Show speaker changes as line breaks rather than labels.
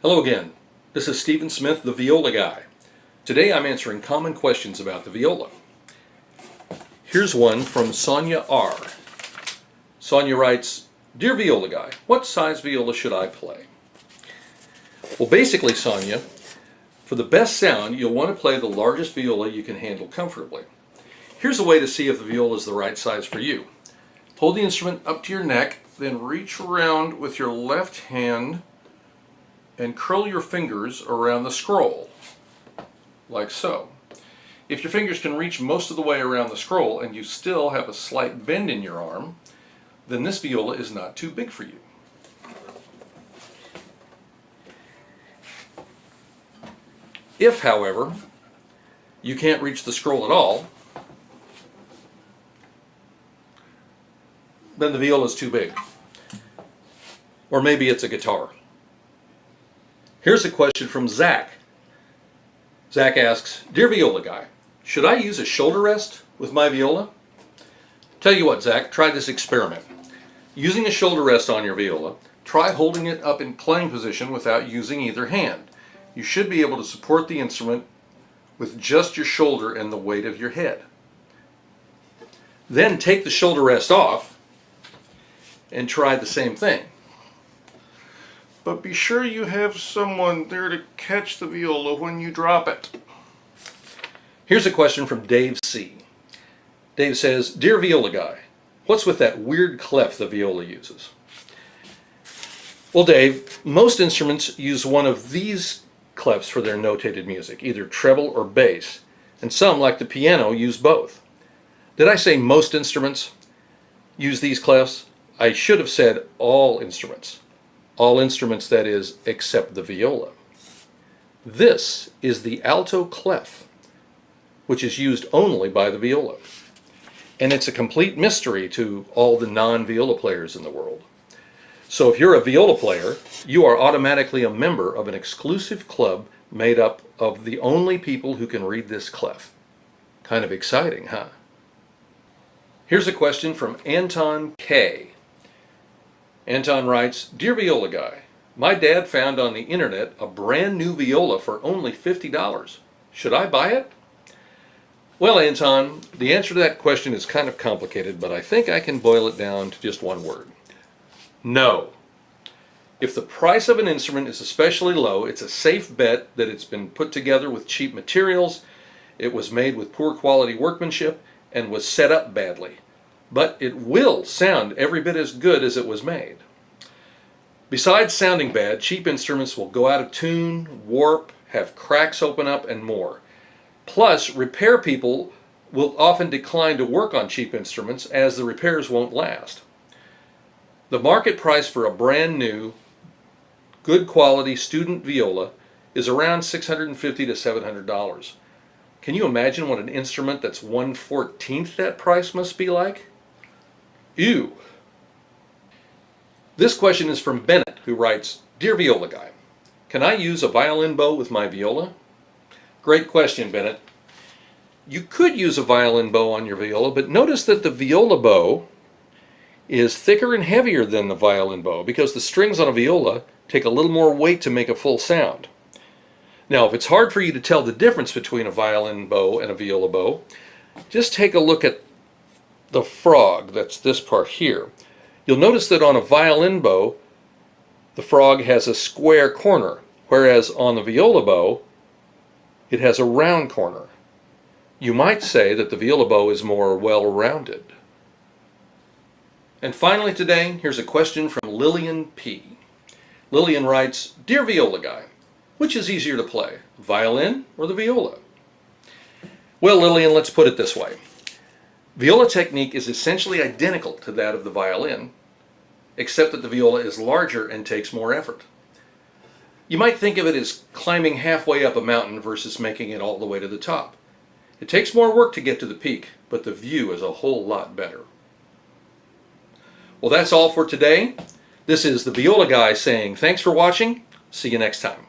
Hello again. This is Stephen Smith, the Viola Guy. Today I'm answering common questions about the viola. Here's one from Sonia R. Sonia writes, "Dear Viola Guy, what size viola should I play?" Well, basically, Sonia, for the best sound, you'll want to play the largest viola you can handle comfortably. Here's a way to see if the viola is the right size for you. Hold the instrument up to your neck, then reach around with your left hand and curl your fingers around the scroll, like so. If your fingers can reach most of the way around the scroll and you still have a slight bend in your arm, then this viola is not too big for you. If, however, you can't reach the scroll at all, then the viola is too big. Or maybe it's a guitar. Here's a question from Zach. Zach asks, "Dear Viola Guy, should I use a shoulder rest with my viola?" Tell you what, Zach, try this experiment. Using a shoulder rest on your viola, try holding it up in playing position without using either hand. You should be able to support the instrument with just your shoulder and the weight of your head. Then take the shoulder rest off and try the same thing. But be sure you have someone there to catch the viola when you drop it. Here's a question from Dave C. Dave says, "Dear Viola Guy, what's with that weird clef the viola uses?" Well, Dave, most instruments use one of these clefs for their notated music, either treble or bass, and some, like the piano, use both. Did I say most instruments use these clefs? I should have said all instruments. All instruments, that is, except the viola. This is the alto clef, which is used only by the viola. And it's a complete mystery to all the non-viola players in the world. So if you're a viola player, you are automatically a member of an exclusive club made up of the only people who can read this clef. Kind of exciting, huh? Here's a question from Anton K. Anton writes, "Dear Viola Guy, my dad found on the internet a brand new viola for only $50. Should I buy it?" Well, Anton, the answer to that question is kind of complicated, but I think I can boil it down to just one word. No. If the price of an instrument is especially low, it's a safe bet that it's been put together with cheap materials, it was made with poor quality workmanship, and was set up badly. But it will sound every bit as good as it was made. Besides sounding bad, cheap instruments will go out of tune, warp, have cracks open up, and more. Plus, repair people will often decline to work on cheap instruments as the repairs won't last. The market price for a brand new, good quality student viola is around $650 to $700. Can you imagine what an instrument that's 1/14th that price must be like? Ew. This question is from Bennett, who writes, "Dear Viola Guy, can I use a violin bow with my viola?" Great question, Bennett. You could use a violin bow on your viola, but notice that the viola bow is thicker and heavier than the violin bow because the strings on a viola take a little more weight to make a full sound. Now, if it's hard for you to tell the difference between a violin bow and a viola bow, just take a look at the frog, that's this part here. You'll notice that on a violin bow, the frog has a square corner, whereas on the viola bow, it has a round corner. You might say that the viola bow is more well-rounded. And finally today, here's a question from Lillian P. Lillian writes, "Dear Viola Guy, which is easier to play, violin or the viola?" Well, Lillian, let's put it this way. Viola technique is essentially identical to that of the violin, except that the viola is larger and takes more effort. You might think of it as climbing halfway up a mountain versus making it all the way to the top. It takes more work to get to the peak, but the view is a whole lot better. Well, that's all for today. This is the Viola Guy saying thanks for watching. See you next time.